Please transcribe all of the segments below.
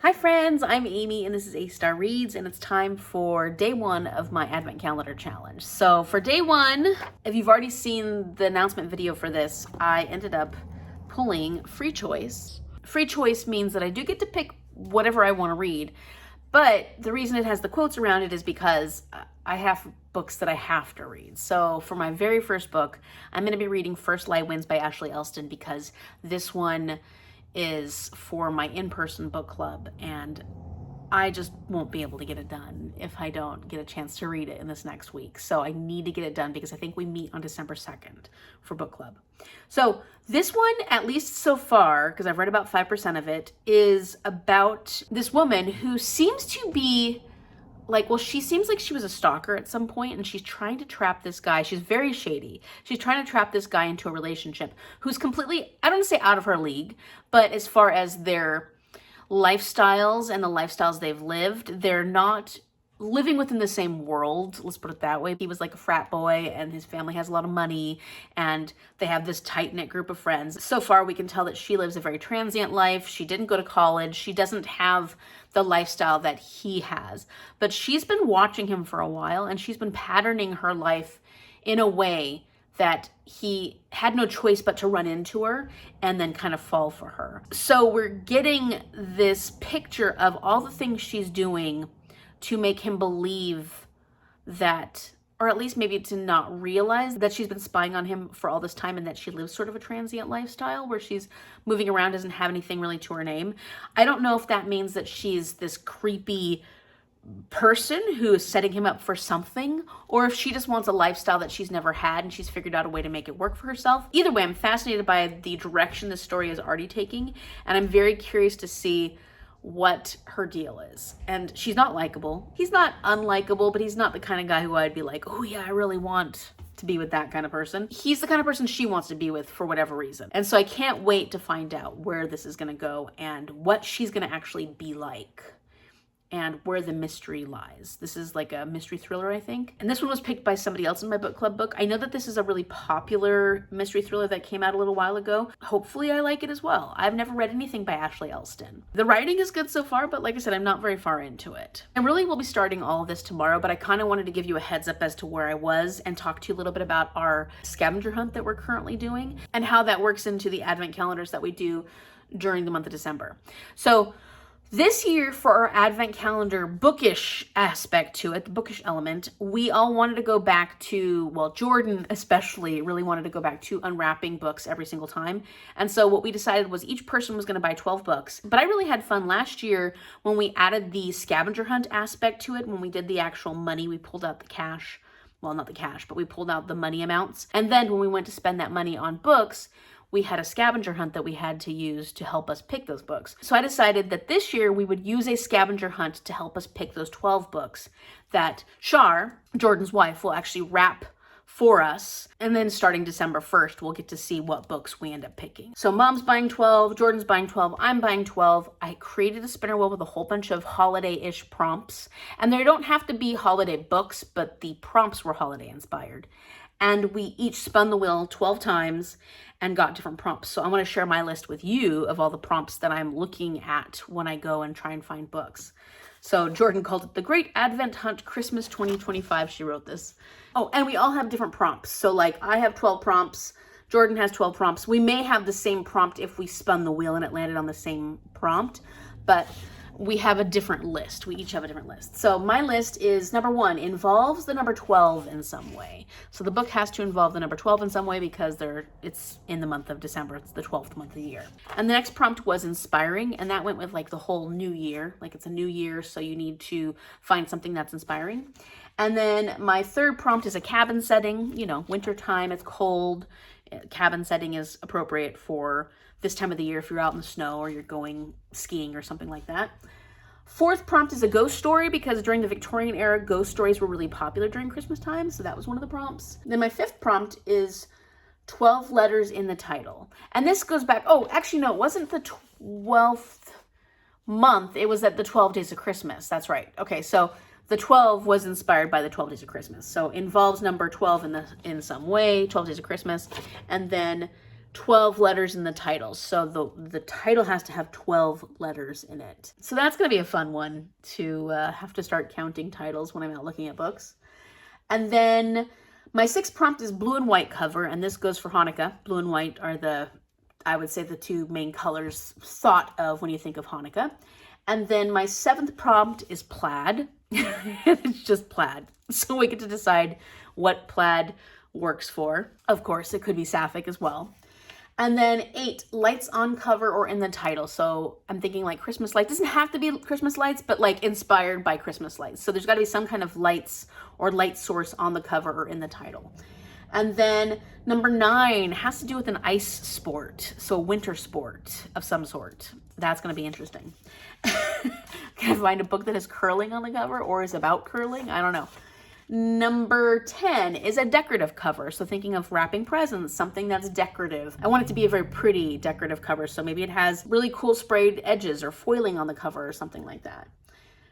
Hi friends, I'm Amy and this is A-Star Reads, and it's time for day one of my Advent Calendar Challenge. So for day one, if you've already seen the announcement video for this, I ended up pulling free choice. Free choice means that I do get to pick whatever I want to read, but the reason it has the quotes around it is because I have books that I have to read. So for my very first book, I'm going to be reading First Light Wins by Ashley Elston because this one is for my in-person book club, and I just won't be able to get it done if I don't get a chance to read it in this next week. So I need to get it done because I think we meet on December 2nd for book club. So this one, at least so far, because I've read about 5% of it, is about this woman who seems to be she seems like she was a stalker at some point, and she's trying to trap this guy. She's very shady. She's trying to trap this guy into a relationship who's completely, I don't want to say out of her league, but as far as their lifestyles and the lifestyles they've lived, they're not living within the same world, let's put it that way. He was like a frat boy and his family has a lot of money and they have this tight-knit group of friends. So far we can tell that she lives a very transient life. She didn't go to college. She doesn't have the lifestyle that he has, but she's been watching him for a while and she's been patterning her life in a way that he had no choice but to run into her and then kind of fall for her. So we're getting this picture of all the things she's doing to make him believe that, or at least maybe to not realize that she's been spying on him for all this time and that she lives sort of a transient lifestyle where she's moving around, doesn't have anything really to her name. I don't know if that means that she's this creepy person who is setting him up for something, or if she just wants a lifestyle that she's never had and she's figured out a way to make it work for herself. Either way, I'm fascinated by the direction this story is already taking, and I'm very curious to see what her deal is. And she's not likable. He's not unlikable, but he's not the kind of guy who I'd be like, oh yeah, I really want to be with that kind of person. He's the kind of person she wants to be with for whatever reason. And so I can't wait to find out where this is going to go and what she's going to actually be like and where the mystery lies. This is like a mystery thriller, I think. And this one was picked by somebody else in my book club book. I know that this is a really popular mystery thriller that came out a little while ago. Hopefully I like it as well. I've never read anything by Ashley Elston. The writing is good so far, but like I said, I'm not very far into it. I really will be starting all of this tomorrow, but I kind of wanted to give you a heads up as to where I was and talk to you a little bit about our scavenger hunt that we're currently doing and how that works into the advent calendars that we do during the month of December. So this year, for our advent calendar bookish aspect to it, the bookish element, we all wanted to go back to, well, Jordan especially really wanted to go back to unwrapping books every single time. And so what we decided was each person was going to buy 12 books. But I really had fun last year when we added the scavenger hunt aspect to it, when we did the actual money, we pulled out the cash. Well, not the cash, but we pulled out the money amounts. And then when we went to spend that money on books, we had a scavenger hunt that we had to use to help us pick those books. So I decided that this year we would use a scavenger hunt to help us pick those 12 books that Shar, Jordan's wife, will actually wrap for us. And then starting December 1st, we'll get to see what books we end up picking. So Mom's buying 12, Jordan's buying 12, I'm buying 12. I created a spinner wheel with a whole bunch of holiday-ish prompts. And they don't have to be holiday books, but the prompts were holiday inspired. And we each spun the wheel 12 times and got different prompts. So I want to share my list with you of all the prompts that I'm looking at when I go and try and find books. So Jordan called it the Great Advent Hunt Christmas 2025. She wrote this. Oh, and we all have different prompts. So like I have 12 prompts. Jordan has 12 prompts. We may have the same prompt if we spun the wheel and it landed on the same prompt, but we have a different list. We each have a different list. So my list is number 1, involves the number 12 in some way. So the book has to involve the number 12 in some way because it's in the month of December. It's the 12th month of the year. And the next prompt was inspiring, and that went with like the whole new year. Like it's a new year, so you need to find something that's inspiring. And then my third prompt is a cabin setting. You know, winter time, it's cold. Cabin setting is appropriate for this time of the year if you're out in the snow or you're going skiing or something like that. Fourth prompt is a ghost story because during the Victorian era, ghost stories were really popular during Christmas time. So that was one of the prompts. Then my fifth prompt is 12 letters in the title. And this goes back, oh, actually, no, it wasn't the 12th month. It was at the 12 days of Christmas. That's right. Okay, so the 12 was inspired by the 12 days of Christmas. So involves number 12 in some way, 12 days of Christmas. And then 12 letters in the title. So the title has to have 12 letters in it. So that's going to be a fun one to have to start counting titles when I'm out looking at books. And then my sixth prompt is blue and white cover, and this goes for Hanukkah. Blue and white are I would say the two main colors thought of when you think of Hanukkah. And then my seventh prompt is plaid. It's just plaid. So we get to decide what plaid works for. Of course, it could be sapphic as well. And then 8, lights on cover or in the title. So I'm thinking like Christmas lights. It doesn't have to be Christmas lights, but like inspired by Christmas lights. So there's got to be some kind of lights or light source on the cover or in the title. And then number 9 has to do with an ice sport. So a winter sport of some sort. That's going to be interesting. Can I find a book that has curling on the cover or is about curling? I don't know. Number 10 is a decorative cover. So thinking of wrapping presents, something that's decorative. I want it to be a very pretty decorative cover. So maybe it has really cool sprayed edges or foiling on the cover or something like that.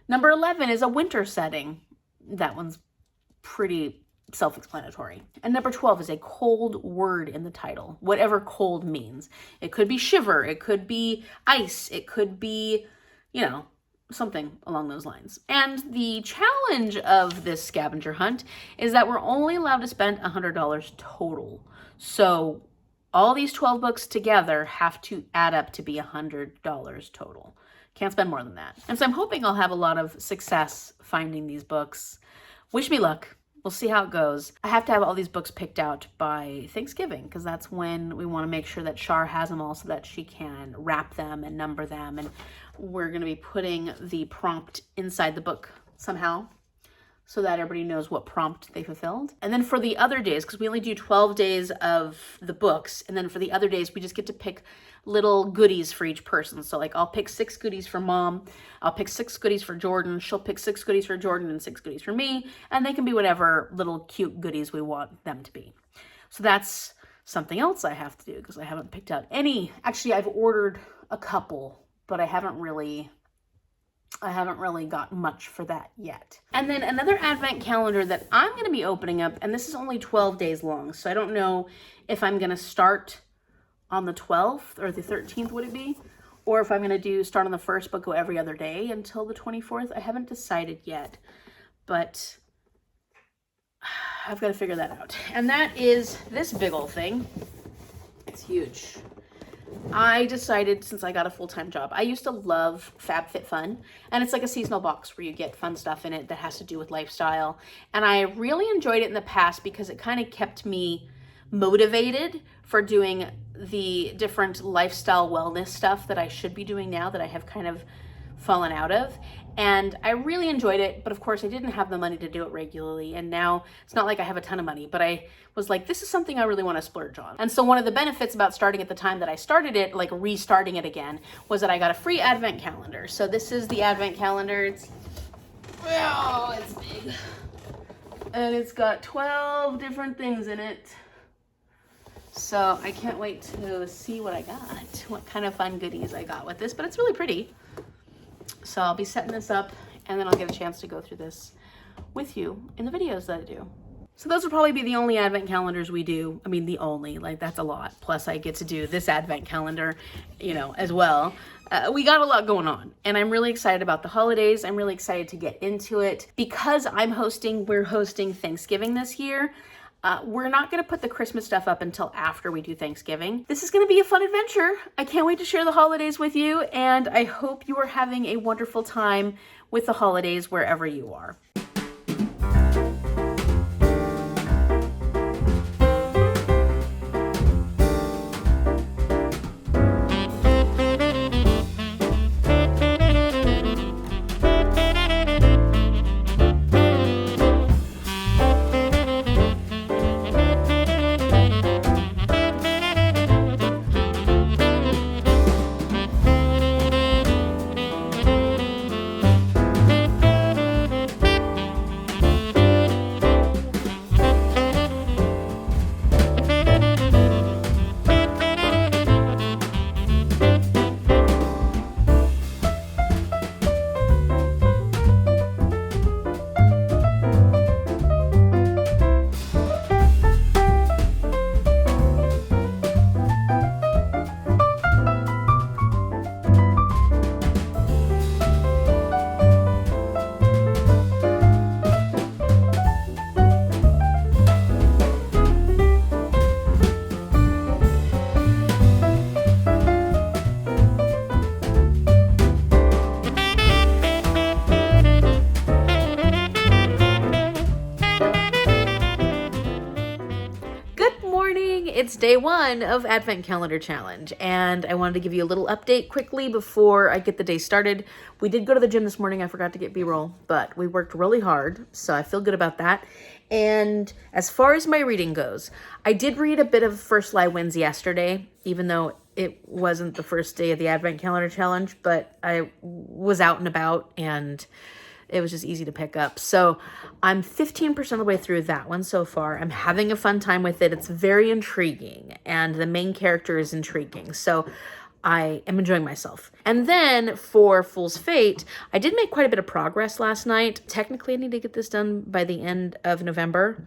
Number 11 is a winter setting. That one's pretty self-explanatory. And number 12 is a cold word in the title, whatever cold means. It could be shiver, it could be ice, it could be, something along those lines. And the challenge of this scavenger hunt is that we're only allowed to spend $100 total. So all these 12 books together have to add up to be $100 total. Can't spend more than that. And so I'm hoping I'll have a lot of success finding these books. Wish me luck. We'll see how it goes. I have to have all these books picked out by Thanksgiving because that's when we want to make sure that Char has them all so that she can wrap them and number them. And we're going to be putting the prompt inside the book somehow so that everybody knows what prompt they fulfilled. And then for the other days, because we only do 12 days of the books, and then for the other days, we just get to pick little goodies for each person. So like I'll pick 6 goodies for Mom, I'll pick 6 goodies for Jordan, she'll pick 6 goodies for Jordan and 6 goodies for me, and they can be whatever little cute goodies we want them to be. So that's something else I have to do because I haven't picked out any. Actually, I've ordered a couple, but I haven't really got much for that yet. And then another advent calendar that I'm going to be opening up, and this is only 12 days long, so I don't know if I'm going to start on the 12th or the 13th, would it be? Or if I'm going to start on the 1st but go every other day until the 24th. I haven't decided yet, but I've got to figure that out. And that is this big old thing. It's huge. I decided, since I got a full-time job, I used to love FabFitFun, and it's like a seasonal box where you get fun stuff in it that has to do with lifestyle. And I really enjoyed it in the past because it kind of kept me motivated for doing the different lifestyle wellness stuff that I should be doing now that I have kind of fallen out of. And I really enjoyed it, but of course I didn't have the money to do it regularly. And now it's not like I have a ton of money, but I was like, this is something I really want to splurge on. And so one of the benefits about starting at the time that I started it, like restarting it again, was that I got a free advent calendar. So this is the advent calendar. It's big. And it's got 12 different things in it. So I can't wait to see what I got, what kind of fun goodies I got with this, but it's really pretty. So I'll be setting this up and then I'll get a chance to go through this with you in the videos that I do. So those will probably be the only advent calendars we do. I mean, the only, like that's a lot. Plus I get to do this advent calendar, as well. We got a lot going on and I'm really excited about the holidays. I'm really excited to get into it. Because we're hosting Thanksgiving this year. We're not going to put the Christmas stuff up until after we do Thanksgiving. This is going to be a fun adventure. I can't wait to share the holidays with you, and I hope you are having a wonderful time with the holidays wherever you are. it's day one of Advent Calendar Challenge, and I wanted to give you a little update quickly before I get the day started. We did go to the gym this morning. I forgot to get B-roll, but we worked really hard, so I feel good about that. And as far as my reading goes, I did read a bit of First Lie Wins yesterday, even though it wasn't the first day of the Advent Calendar Challenge, but I was out and about, and it was just easy to pick up. So I'm 15% of the way through that one so far. I'm having a fun time with it. It's very intriguing, and the main character is intriguing. So I am enjoying myself. And then for Fool's Fate, I did make quite a bit of progress last night. Technically, I need to get this done by the end of November.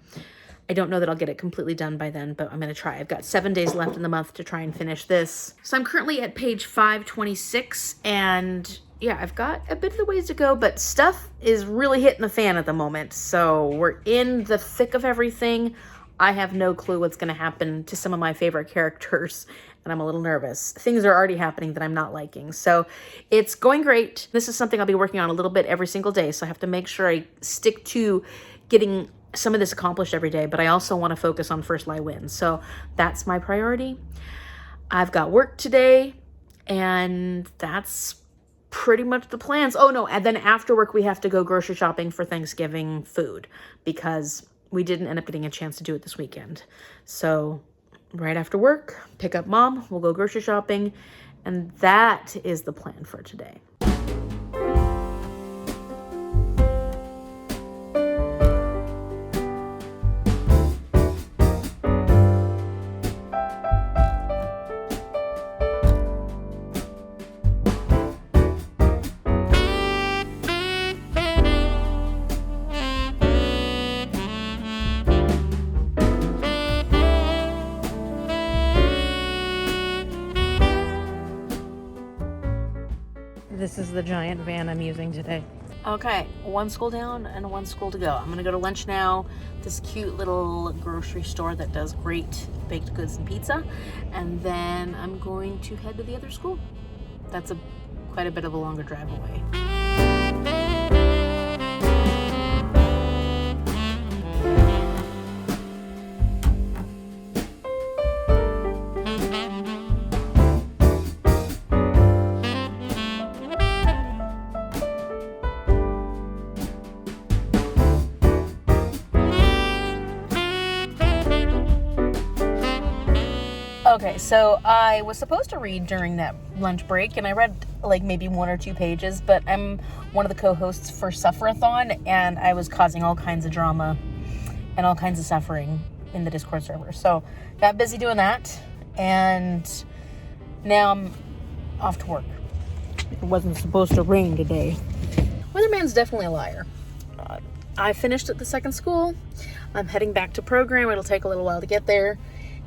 I don't know that I'll get it completely done by then, but I'm going to try. I've got 7 days left in the month to try and finish this. So I'm currently at page 526, and yeah, I've got a bit of the ways to go, but stuff is really hitting the fan at the moment. So we're in the thick of everything. I have no clue what's going to happen to some of my favorite characters, and I'm a little nervous. Things are already happening that I'm not liking. So it's going great. This is something I'll be working on a little bit every single day, so I have to make sure I stick to getting some of this accomplished every day, but I also want to focus on First Lie Wins. So that's my priority. I've got work today, and that's pretty much the plans. Oh no, and then after work we have to go grocery shopping for Thanksgiving food because we didn't end up getting a chance to do it this weekend. So right after work, pick up mom, we'll go grocery shopping, and that is the plan for today. This is the giant van I'm using today. Okay, one school down and one school to go. I'm gonna go to lunch now, this cute little grocery store that does great baked goods and pizza, and then I'm going to head to the other school. That's quite a bit of a longer drive away. Okay, so I was supposed to read during that lunch break, and I read like maybe 1 or 2 pages, but I'm one of the co-hosts for Sufferathon, and I was causing all kinds of drama and all kinds of suffering in the Discord server. So got busy doing that, and now I'm off to work. It wasn't supposed to rain today. Weatherman's definitely a liar. I finished at the second school. I'm heading back to program. It'll take a little while to get there,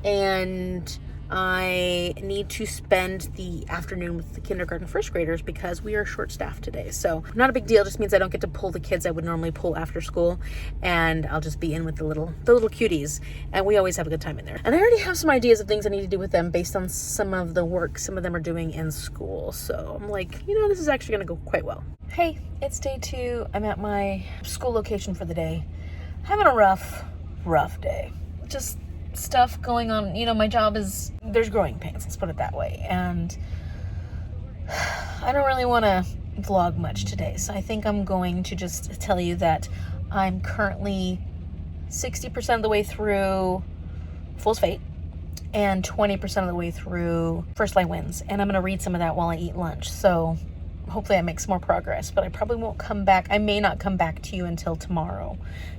and I need to spend the afternoon with the kindergarten first graders because we are short-staffed today. So not a big deal, just means I don't get to pull the kids I would normally pull after school, and I'll just be in with the little cuties, and we always have a good time in there. And I already have some ideas of things I need to do with them based on some of the work some of them are doing in school. So I'm like, this is actually going to go quite well. Hey, it's day 2. I'm at my school location for the day. Having a rough day. Just stuff going on. My job is, there's growing pains, let's put it that way, and I don't really want to vlog much today, so I think I'm going to just tell you that I'm currently 60% of the way through Fool's Fate and 20% of the way through First Lie Wins, and I'm going to read some of that while I eat lunch, so hopefully I make some more progress, but I probably won't come back. I may not come back to you until tomorrow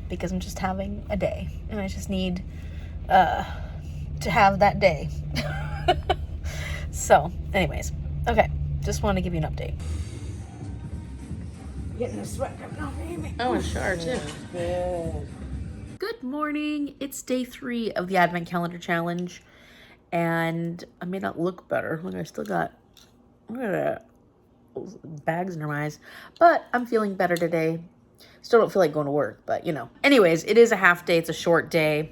because I'm just having a day, and I just need to have that day. So anyways, okay, just want to give you an update. Getting a sweat coming off Amy. Oh, a shower too. Good morning. It's day 3 of the Advent Calendar Challenge, and I may not look better. Look, I still got, look at that, bags under my eyes, but I'm feeling better today. Still don't feel like going to work, but anyways, it is a half day. It's a short day.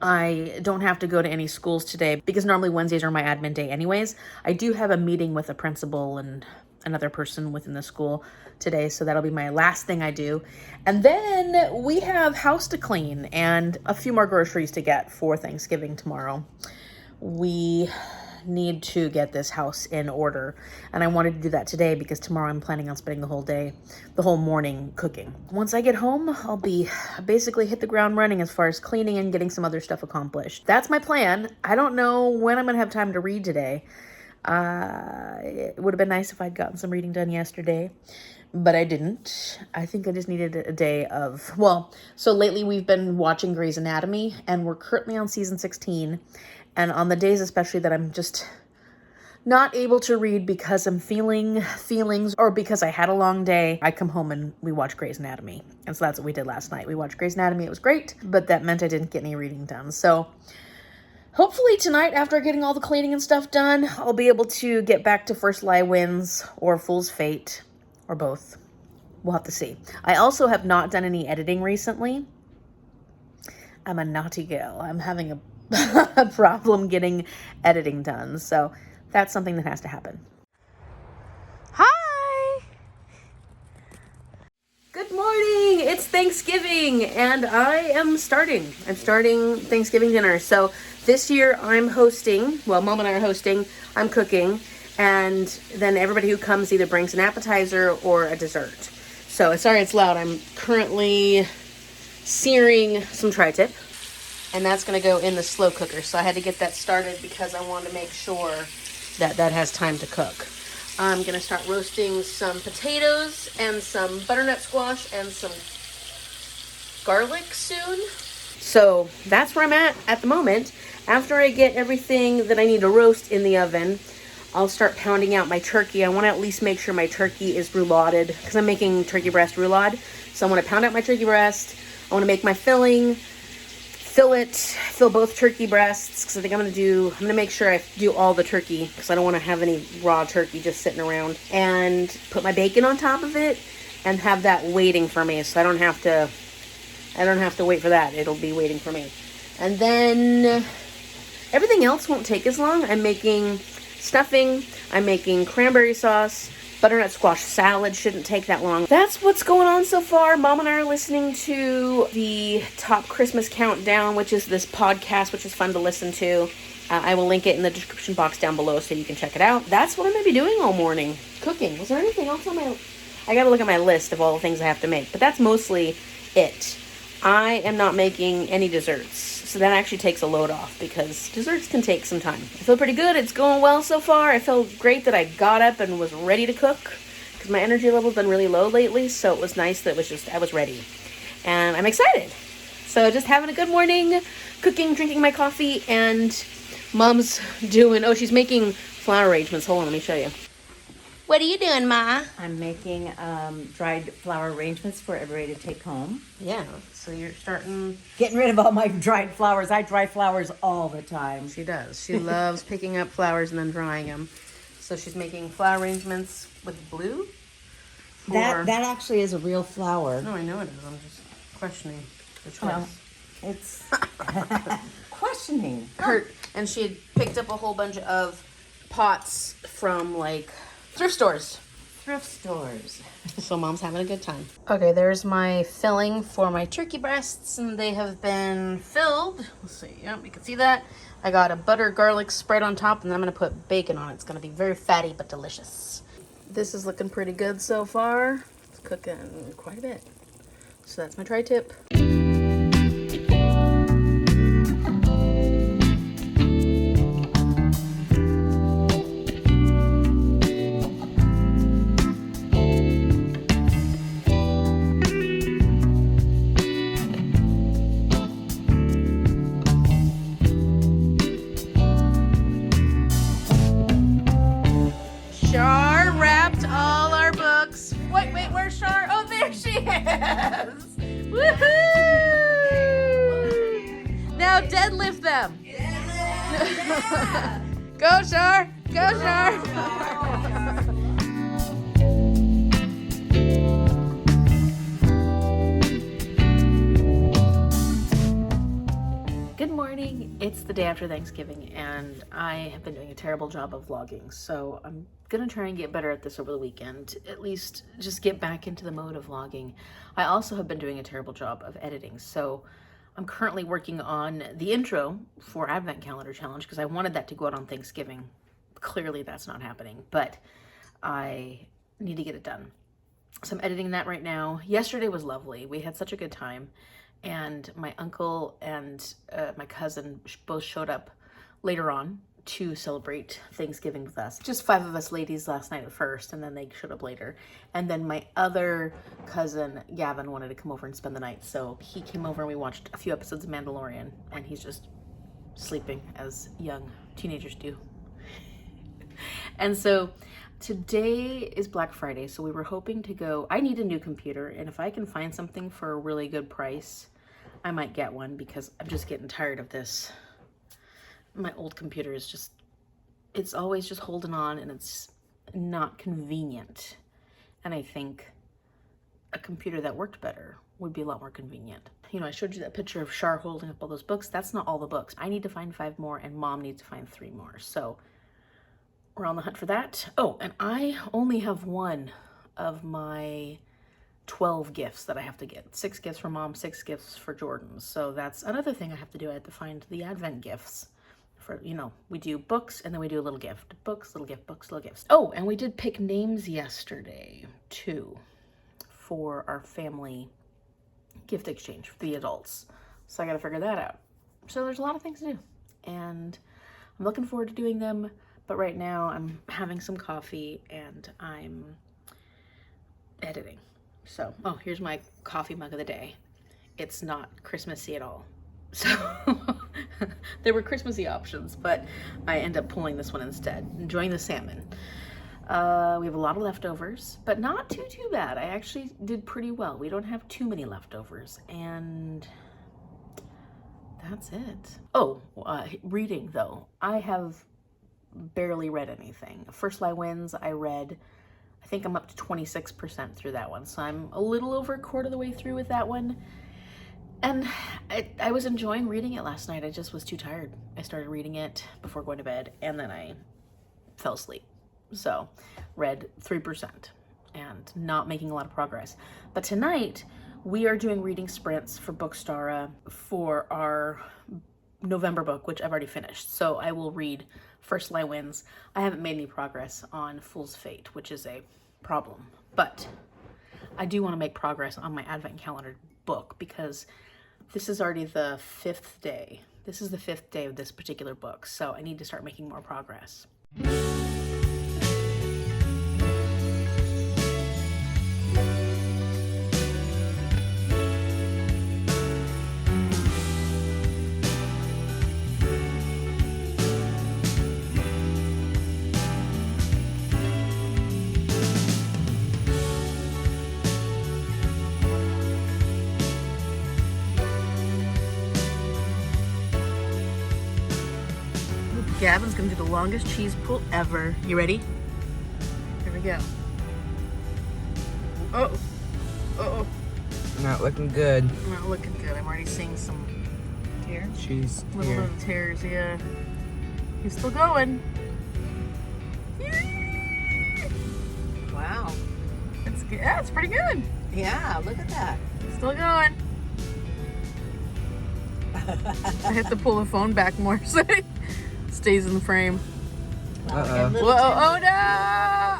I don't have to go to any schools today because normally Wednesdays are my admin day anyways. I do have a meeting with a principal and another person within the school today, so that'll be my last thing I do. And then we have house to clean and a few more groceries to get for Thanksgiving tomorrow. We need to get this house in order, and I wanted to do that today because tomorrow I'm planning on spending the whole morning cooking. Once I get home, I'll be basically hit the ground running as far as cleaning and getting some other stuff accomplished. That's my plan. I don't know when I'm gonna have time to read today. It would have been nice if I'd gotten some reading done yesterday, but I didn't. I think I just needed a day of, so lately we've been watching Grey's Anatomy, and we're currently on season 16. And on the days especially that I'm just not able to read because I'm feeling feelings or because I had a long day, I come home and we watch Grey's Anatomy. And so that's what we did last night. We watched Grey's Anatomy. It was great, but that meant I didn't get any reading done. So hopefully tonight, after getting all the cleaning and stuff done, I'll be able to get back to First Lie Wins or Fool's Fate or both. We'll have to see. I also have not done any editing recently. I'm a naughty girl. I'm having a problem getting editing done, so that's something that has to happen. Hi! Good morning! It's Thanksgiving, and I'm starting Thanksgiving dinner. So this year I'm hosting, Mom and I are hosting, I'm cooking, and then everybody who comes either brings an appetizer or a dessert. So sorry it's loud. I'm currently searing some tri-tip, and that's going to go in the slow cooker. So I had to get that started because I wanted to make sure that that has time to cook. I'm going to start roasting some potatoes and some butternut squash and some garlic soon. So that's where I'm at the moment. After I get everything that I need to roast in the oven, I'll start pounding out my turkey. I want to at least make sure my turkey is rouladed because I'm making turkey breast roulade. So I want to pound out my turkey breast. I want to make my filling, fill both turkey breasts, because I think I'm going to make sure I do all the turkey because I don't want to have any raw turkey just sitting around, and put my bacon on top of it and have that waiting for me, so I don't have to wait for that. It'll be waiting for me. And then everything else won't take as long. I'm making stuffing, I'm making cranberry sauce, butternut squash salad shouldn't take that long. That's what's going on so far. Mom and I are listening to the Top Christmas Countdown, which is this podcast, which is fun to listen to. I will link it in the description box down below so you can check it out. That's what I'm going to be doing all morning, cooking. Was there anything else on I got to look at my list of all the things I have to make, but that's mostly it. I am not making any desserts, so that actually takes a load off because desserts can take some time. I feel pretty good. It's going well so far. I feel great that I got up and was ready to cook because my energy level's been really low lately, so it was nice that I was ready. And I'm excited. So just having a good morning, cooking, drinking my coffee, and Mom's she's making flower arrangements. Hold on, let me show you. What are you doing, Ma? I'm making dried flower arrangements for everybody to take home. Yeah, so you're starting... Getting rid of all my dried flowers. I dry flowers all the time. She does. She loves picking up flowers and then drying them. So she's making flower arrangements with blue? That actually is a real flower. No, I know it is. I'm just questioning the choice. Well, it's questioning. And she had picked up a whole bunch of pots from, thrift stores. So Mom's having a good time. Okay, there's my filling for my turkey breasts, and they have been filled. Let's see. Yep, you can see that. I got a butter garlic spread on top, and then I'm going to put bacon on it. It's going to be very fatty but delicious. This is looking pretty good so far. It's cooking quite a bit. So that's my tri-tip. Shar wrapped all our books. Wait, where's Shar? Oh, there she is. Woohoo! Now deadlift them. Yeah. Go, Shar. Go, Shar. Good morning. It's the day after Thanksgiving and I have been doing a terrible job of vlogging, so I'm gonna try and get better at this over the weekend, at least just get back into the mode of vlogging. I also have been doing a terrible job of editing, so I'm currently working on the intro for Advent Calendar Challenge because I wanted that to go out on Thanksgiving. Clearly that's not happening, but I need to get it done. So I'm editing that right now. Yesterday was lovely. We had such a good time. And my uncle and my cousin both showed up later on to celebrate Thanksgiving with us. Just 5 of us ladies last night at first, and then they showed up later. And then my other cousin, Gavin, wanted to come over and spend the night. So he came over and we watched a few episodes of Mandalorian, and he's just sleeping as young teenagers do. And so today is Black Friday, so we were hoping to go. I need a new computer, and if I can find something for a really good price, I might get one because I'm just getting tired of this. My old computer is just, it's always just holding on and it's not convenient. And I think a computer that worked better would be a lot more convenient. You know, I showed you that picture of Shar holding up all those books. That's not all the books. I need to find 5 more and Mom needs to find 3 more. So we're on the hunt for that. Oh, and I only have 1 of my 12 gifts that I have to get. 6 gifts for Mom, 6 gifts for Jordan. So that's another thing I have to do. I have to find the Advent gifts. For, you know, we do books and then we do a little gift. Books, little gift, books, little gifts. Oh, and we did pick names yesterday too for our family gift exchange for the adults. So I got to figure that out. So there's a lot of things to do. And I'm looking forward to doing them. But right now I'm having some coffee and I'm editing. So, oh, here's my coffee mug of the day. It's not Christmassy at all. So there were Christmassy options, but I end up pulling this one instead, enjoying the salmon. We have a lot of leftovers, but not too bad. I actually did pretty well. We don't have too many leftovers, and that's it. Oh, reading though. I have barely read anything. First Lie Wins, I read, I think I'm up to 26% through that one. So I'm a little over a quarter of the way through with that one. And I was enjoying reading it last night. I just was too tired. I started reading it before going to bed and then I fell asleep. So read 3% and not making a lot of progress. But tonight we are doing reading sprints for Bookstara for our November book, which I've already finished. So I will read First Lie Wins. I haven't made any progress on Fool's Fate, which is a problem, but I do want to make progress on my Advent Calendar book because this is already the 5th day. This is the 5th day of this particular book, so I need to start making more progress. Gavin's gonna do the longest cheese pull ever. You ready? Here we go. Oh, oh, Not looking good. not looking good. I'm already seeing some Here. Cheese little here. little tears. Yeah, he's still going. Wow. It's good. Yeah, it's pretty good. Yeah, look at that. Still going. I have to pull the phone back more so it stays in the frame. Uh-oh. Whoa! Oh no!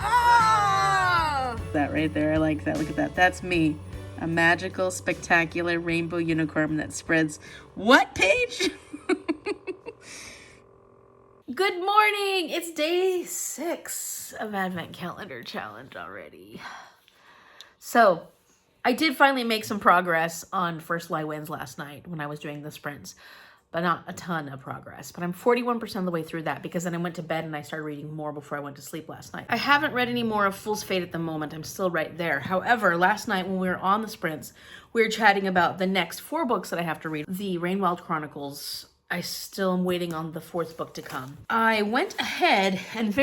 Oh! That right there, I like that. Look at that. That's me. A magical, spectacular rainbow unicorn that spreads what page? Good morning! It's day 6 of Advent Calendar Challenge already. So, I did finally make some progress on First Lie Wins last night when I was doing the sprints, but not a ton of progress. But I'm 41% of the way through that because then I went to bed and I started reading more before I went to sleep last night. I haven't read any more of Fool's Fate at the moment. I'm still right there. However, last night when we were on the sprints, we were chatting about the next 4 books that I have to read. The Rainwild Chronicles. I still am waiting on the 4th book to come. I went ahead and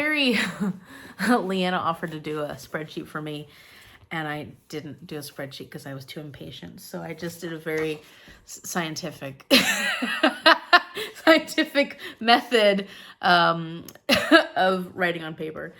Leanna offered to do a spreadsheet for me. And I didn't do a spreadsheet because I was too impatient. So I just did a very scientific. scientific method of writing on paper.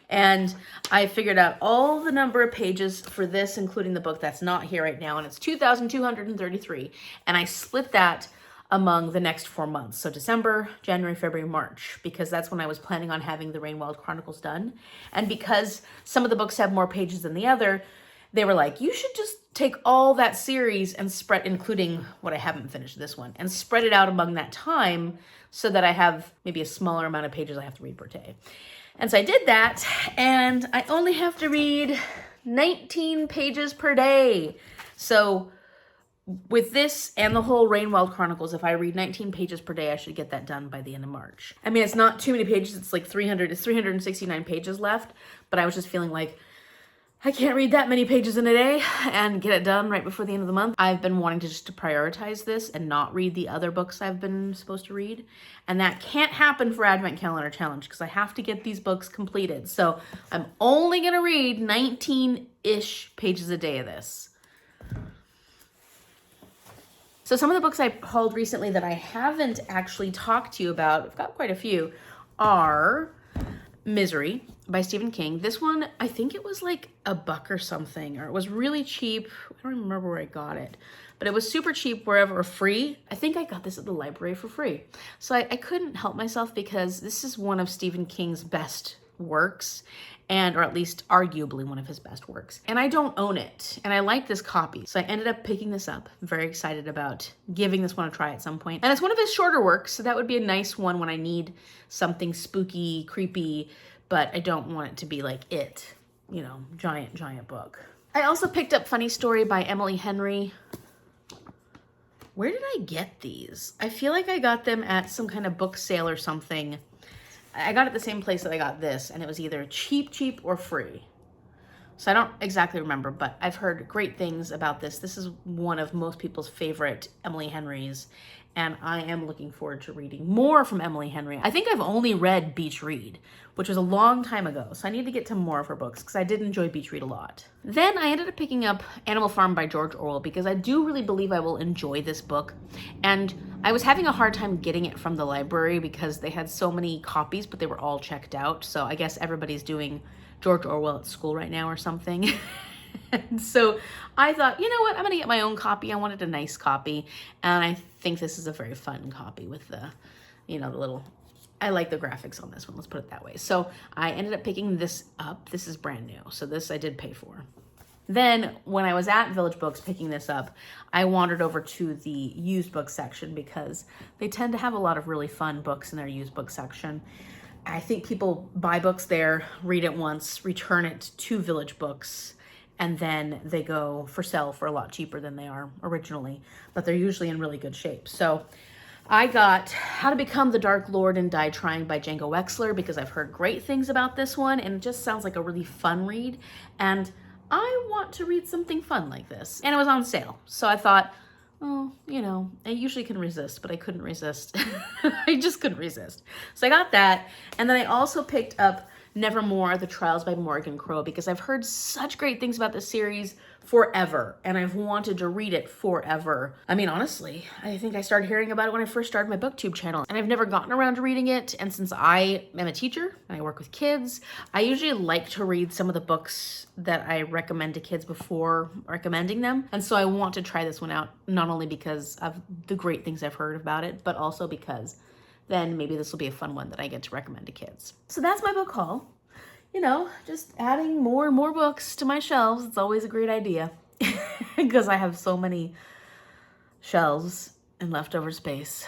And I figured out all the number of pages for this, including the book that's not here right now, and it's 2,233. And I split that among the next 4 months. So December, January, February, March, because that's when I was planning on having the Rainwild Chronicles done. And because some of the books have more pages than the other, they were like, you should just take all that series and spread, including what I haven't finished, this one, and spread it out among that time so that I have maybe a smaller amount of pages I have to read per day. And so I did that, and I only have to read 19 pages per day. So with this and the whole Rainwild Chronicles, if I read 19 pages per day, I should get that done by the end of March. I mean, it's not too many pages. It's like 369 pages left, but I was just feeling like I can't read that many pages in a day and get it done right before the end of the month. I've been wanting to just prioritize this and not read the other books I've been supposed to read. And that can't happen for Advent Calendar Challenge because I have to get these books completed. So I'm only going to read 19-ish pages a day of this. So some of the books I hauled recently that I haven't actually talked to you about, I've got quite a few, are Misery by Stephen King. This one, I think it was like $1 or something, or it was really cheap. I don't remember where I got it, but it was super cheap wherever, free. I think I got this at the library for free. So I couldn't help myself because this is one of Stephen King's best works, or at least arguably one of his best works. And I don't own it, and I like this copy. So I ended up picking this up. I'm very excited about giving this one a try at some point. And it's one of his shorter works, so that would be a nice one when I need something spooky, creepy, but I don't want it to be like It, you know, giant book. I also picked up Funny Story by Emily Henry. Where did I get these? I feel like I got them at some kind of book sale or something. I got it the same place that I got this, and it was either cheap or free. So I don't exactly remember, but I've heard great things about this. This is one of most people's favorite Emily Henrys, and I am looking forward to reading more from Emily Henry. I think I've only read Beach Read, which was a long time ago, so I need to get to more of her books because I did enjoy Beach Read a lot. Then I ended up picking up Animal Farm by George Orwell because I do really believe I will enjoy this book, and I was having a hard time getting it from the library because they had so many copies, but they were all checked out. So I guess everybody's doing George Orwell at school right now or something. And so I thought, you know what, I'm gonna get my own copy. I wanted a nice copy, and I think this is a very fun copy with the, you know, the little, I like the graphics on this one, let's put it that way. So I ended up picking this up. This is brand new, so this I did pay for. Then when I was at Village Books picking this up, I wandered over to the used book section because they tend to have a lot of really fun books in their used book section. I think people buy books there, read it once, return it to Village Books, and then they go for sale for a lot cheaper than they are originally, but they're usually in really good shape. So I got How to Become the Dark Lord and Die Trying by Django Wexler because I've heard great things about this one, and it just sounds like a really fun read, and I want to read something fun like this. And it was on sale, so I thought, oh, you know, I usually can resist, but I couldn't resist. I just couldn't resist. So I got that, and then I also picked up Nevermore, The Trials by Morgan Crow, because I've heard such great things about this series forever, and I've wanted to read it forever. I mean, honestly, I think I started hearing about it when I first started my BookTube channel, and I've never gotten around to reading it, and since I am a teacher and I work with kids, I usually like to read some of the books that I recommend to kids before recommending them, and so I want to try this one out, not only because of the great things I've heard about it, but also because then maybe this will be a fun one that I get to recommend to kids. So that's my book haul. You know, just adding more and more books to my shelves. It's always a great idea because I have so many shelves and leftover space.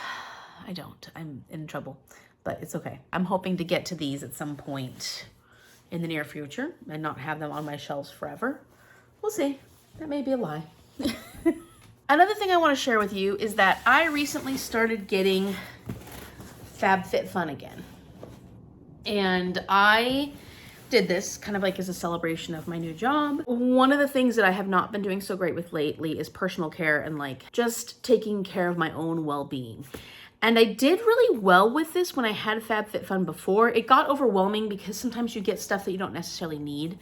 I don't. I'm in trouble, but it's okay. I'm hoping to get to these at some point in the near future and not have them on my shelves forever. We'll see. That may be a lie. Another thing I want to share with you is that I recently started getting FabFitFun again. And I did this kind of like as a celebration of my new job. One of the things that I have not been doing so great with lately is personal care and like just taking care of my own well-being. And I did really well with this when I had FabFitFun before. It got overwhelming because sometimes you get stuff that you don't necessarily need.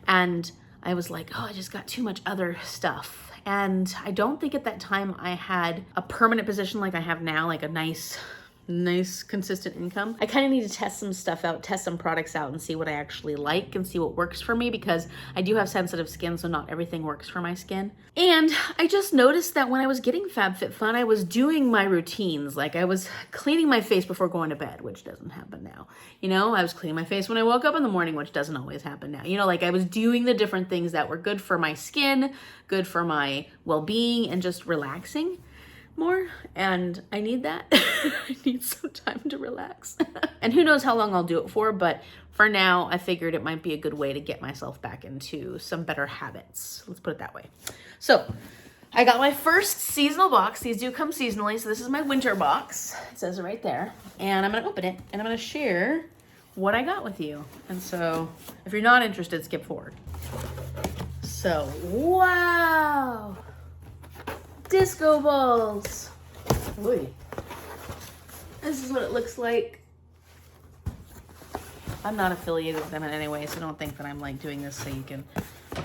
And I was like, oh, I just got too much other stuff. And I don't think at that time I had a permanent position like I have now, like a nice nice consistent income. I kind of need to test some stuff out, test some products out and see what I actually like and see what works for me, because I do have sensitive skin, so not everything works for my skin. And I just noticed that when I was getting FabFitFun, I was doing my routines. Like I was cleaning my face before going to bed, which doesn't happen now. You know, I was cleaning my face when I woke up in the morning, which doesn't always happen now. You know, like I was doing the different things that were good for my skin, good for my well-being, and just relaxing more, and I need that. I need some time to relax. And who knows how long I'll do it for, but for now, I figured it might be a good way to get myself back into some better habits. Let's put it that way. So I got my first seasonal box. These do come seasonally, so this is my winter box. It says it right there. And I'm gonna open it, and I'm gonna share what I got with you. And so if you're not interested, skip forward. So, wow. Disco balls. Ooh. This is what it looks like. I'm not affiliated with them in any way, so don't think that I'm like doing this so you can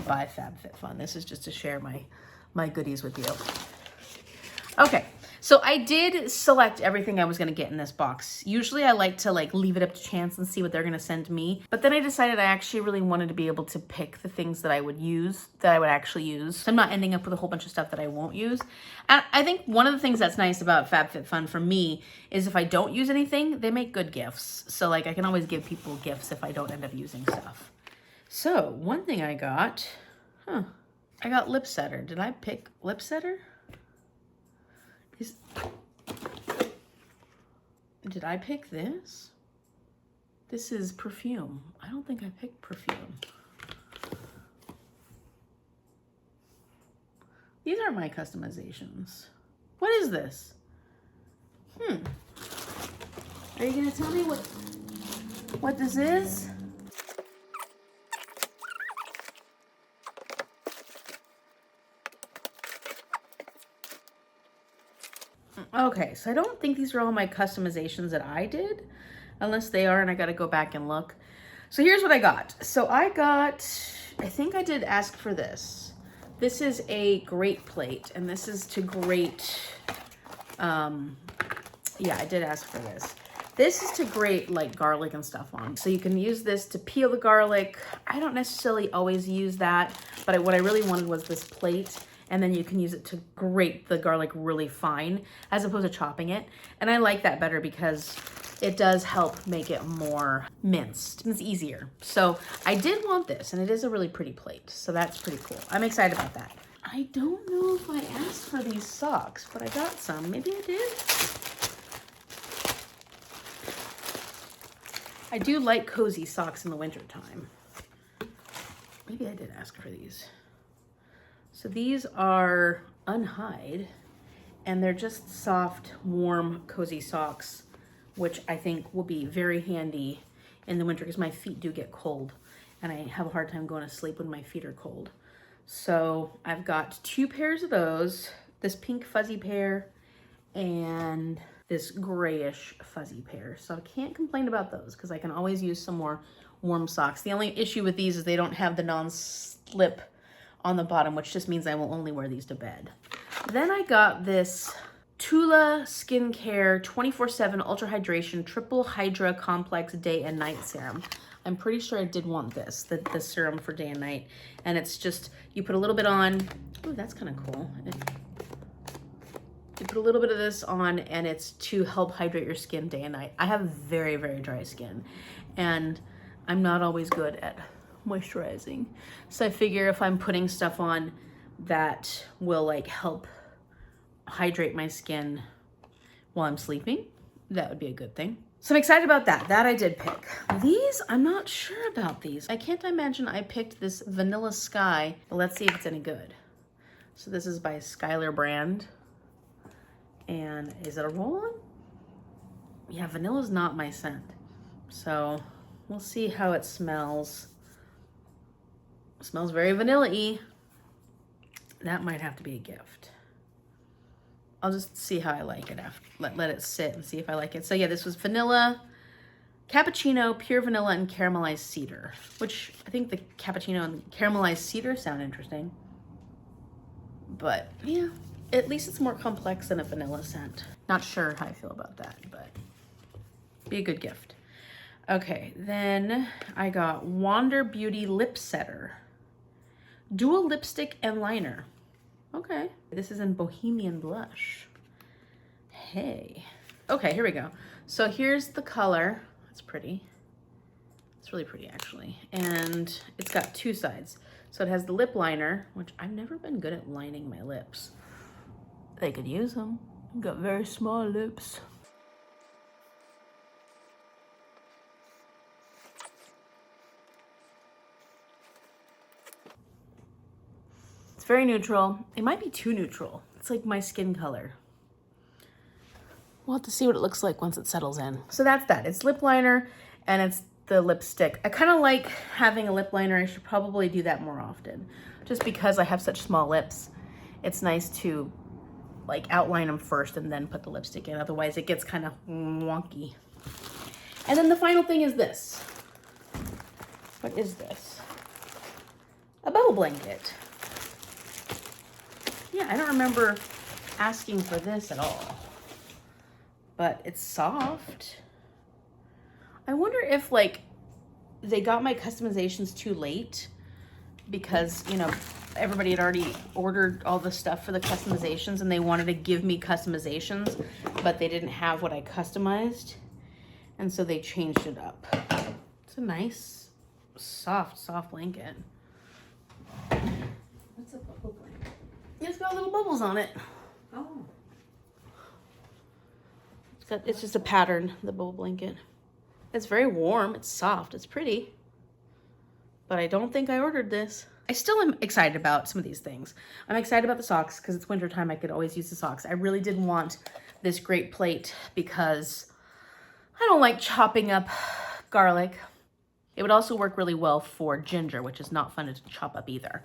buy FabFitFun. This is just to share my goodies with you. Okay, so I did select everything I was gonna get in this box. Usually I like to like leave it up to chance and see what they're gonna send me. But then I decided I actually really wanted to be able to pick the things that I would use, that I would actually use. So I'm not ending up with a whole bunch of stuff that I won't use. And I think one of the things that's nice about FabFitFun for me is if I don't use anything, they make good gifts. So like I can always give people gifts if I don't end up using stuff. So one thing I got, I got lip setter. Did I pick lip setter? Did I pick this? This is perfume. I don't think I picked perfume. These are my customizations. What is this? Are you gonna tell me what this is? Okay, so I don't think these are all my customizations that I did, unless they are, and I gotta go back and look. So here's what I got. So I think I did ask for this. This is a grate plate, and this is to grate, yeah, I did ask for this. This is to grate like garlic and stuff on. So you can use this to peel the garlic. I don't necessarily always use that, but what I really wanted was this plate. And then you can use it to grate the garlic really fine as opposed to chopping it. And I like that better because it does help make it more minced. It's easier. So I did want this, and it is a really pretty plate. So that's pretty cool. I'm excited about that. I don't know if I asked for these socks, but I got some. Maybe I did. I do like cozy socks in the winter time. Maybe I did ask for these. So these are unhide, and they're just soft, warm, cozy socks, which I think will be very handy in the winter because my feet do get cold, and I have a hard time going to sleep when my feet are cold. So I've got 2 pairs of those, this pink fuzzy pair and this grayish fuzzy pair. So I can't complain about those because I can always use some more warm socks. The only issue with these is they don't have the non-slip on the bottom, which just means I will only wear these to bed. Then I got this Tula Skincare 24/7 Ultra Hydration Triple Hydra Complex Day and Night Serum. I'm pretty sure I did want this, the serum for day and night. And it's just, you put a little bit on. Oh, that's kind of cool. You put a little bit of this on, and it's to help hydrate your skin day and night. I have very, very dry skin, and I'm not always good at moisturizing. So I figure if I'm putting stuff on that will like help hydrate my skin while I'm sleeping, that would be a good thing. So I'm excited about that. That I did pick. These, I'm not sure about these. I can't imagine I picked this Vanilla Sky, but let's see if it's any good. So this is by Skylar Brand. And is it a roll-on? Yeah, vanilla's not my scent. So we'll see how it smells. It smells very vanilla-y. That might have to be a gift. I'll just see how I like it after. Let it sit and see if I like it. So yeah, this was vanilla, cappuccino, pure vanilla, and caramelized cedar, which I think the cappuccino and caramelized cedar sound interesting. But yeah, at least it's more complex than a vanilla scent. Not sure how I feel about that, but Be a good gift. Okay, then I got Wander Beauty Lip Setter. Dual lipstick and liner. Okay. This is in Bohemian Blush. Hey. Okay, here we go. So here's the color. It's pretty. It's really pretty, actually. And it's got two sides. So it has the lip liner, which I've never been good at lining my lips. They could use them. I've got very small lips. It's very neutral. It might be too neutral. It's like my skin color. We'll have to see what it looks like once it settles in. So that's that. It's lip liner and it's the lipstick. I kind of like having a lip liner. I should probably do that more often. Just because I have such small lips, it's nice to like outline them first and then put the lipstick in. Otherwise it gets kind of wonky. And then the final thing is this. What is this? A bubble blanket. Yeah, I don't remember asking for this at all, but it's soft. I wonder if like they got my customizations too late because, you know, everybody had already ordered all the stuff for the customizations and they wanted to give me customizations, but they didn't have what I customized. And so they changed it up. It's a nice, soft blanket. What's a bubble blanket? It's got little bubbles on it. Oh. It's just a pattern, the bubble blanket. It's very warm, it's soft, it's pretty. But I don't think I ordered this. I still am excited about some of these things. I'm excited about the socks because it's winter time. I could always use the socks. I really did want this great plate because I don't like chopping up garlic. It would also work really well for ginger, which is not fun to chop up either.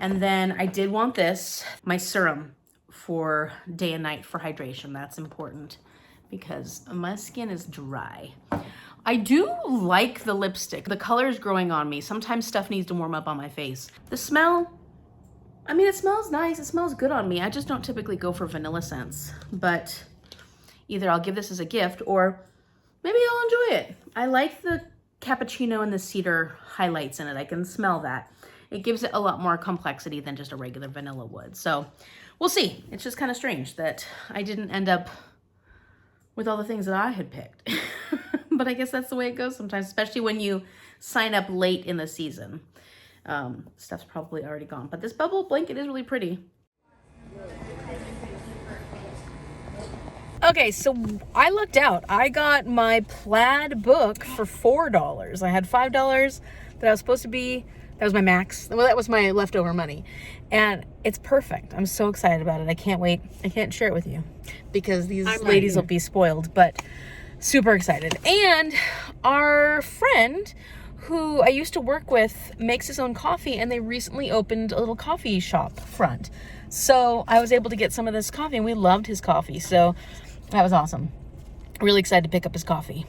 And then I did want this, my serum for day and night for hydration. That's important because my skin is dry. I do like the lipstick. The color is growing on me. Sometimes stuff needs to warm up on my face. The smell, I mean, it smells nice. It smells good on me. I just don't typically go for vanilla scents, but either I'll give this as a gift or maybe I'll enjoy it. I like the cappuccino and the cedar highlights in it. I can smell that. It gives it a lot more complexity than just a regular vanilla would. So we'll see. It's just kind of strange that I didn't end up with all the things that I had picked. But I guess that's the way it goes sometimes, especially when you sign up late in the season. Stuff's probably already gone. But this bubble blanket is really pretty. Okay, so I lucked out. I got my plaid book for $4. I had $5 that I was supposed to be, that was my max. Well, that was my leftover money. And it's perfect. I'm so excited about it. I can't wait. I can't share it with you because these ladies will be spoiled, but super excited. And our friend who I used to work with makes his own coffee and they recently opened a little coffee shop front. So I was able to get some of this coffee and we loved his coffee. So that was awesome. Really excited to pick up his coffee.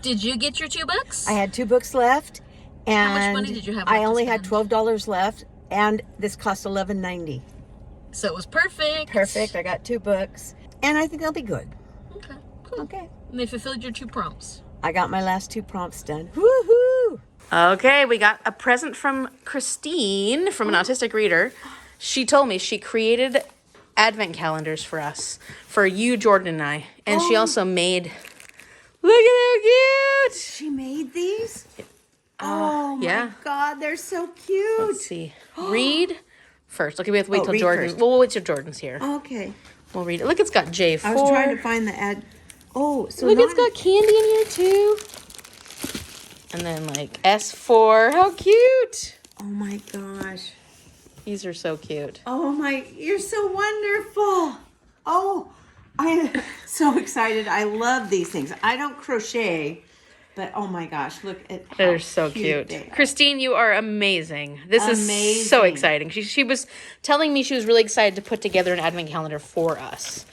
Did you get your 2 books? I had 2 books left. And how much money did you have left I only to had spend? $12 left and this cost $11.90. So it was perfect. Perfect. I got 2 books and I think they'll be good. Okay, cool. Okay. And they fulfilled your 2 prompts. I got my last 2 prompts done. Woohoo! Okay, we got a present from Christine from an autistic reader. She told me she created advent calendars for us, for you, Jordan, and I. And she also made, look at how cute! She made these? Oh my God, they're so cute. Let's see. Read first. Okay, we have to wait till read Jordan. first. We'll wait till Jordan's here. Okay. We'll read it. Look, it's got J4. I was trying to find the ad. Oh, so Look, it's got candy in here too. And then like S4. How cute! Oh my gosh. These are so cute. Oh my, you're so wonderful. Oh, I'm so excited. I love these things. I don't crochet, but oh my gosh, look at how They're so cute. they are. Christine, you are amazing. This is so Amazing. exciting. She was telling me she was really excited to put together an advent calendar for us.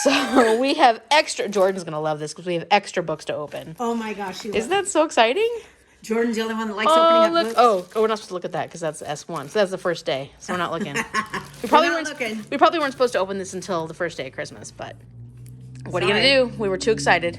So we have extra, Jordan's going to love this because we have extra books to open. Oh my gosh. Isn't that so exciting? Jordan's the only one that likes opening up books. Oh, we're not supposed to look at that because that's S1. So that's the first day. So we're not looking. We not we probably weren't supposed to open this until the first day of Christmas, but what are you going to do? We were too excited.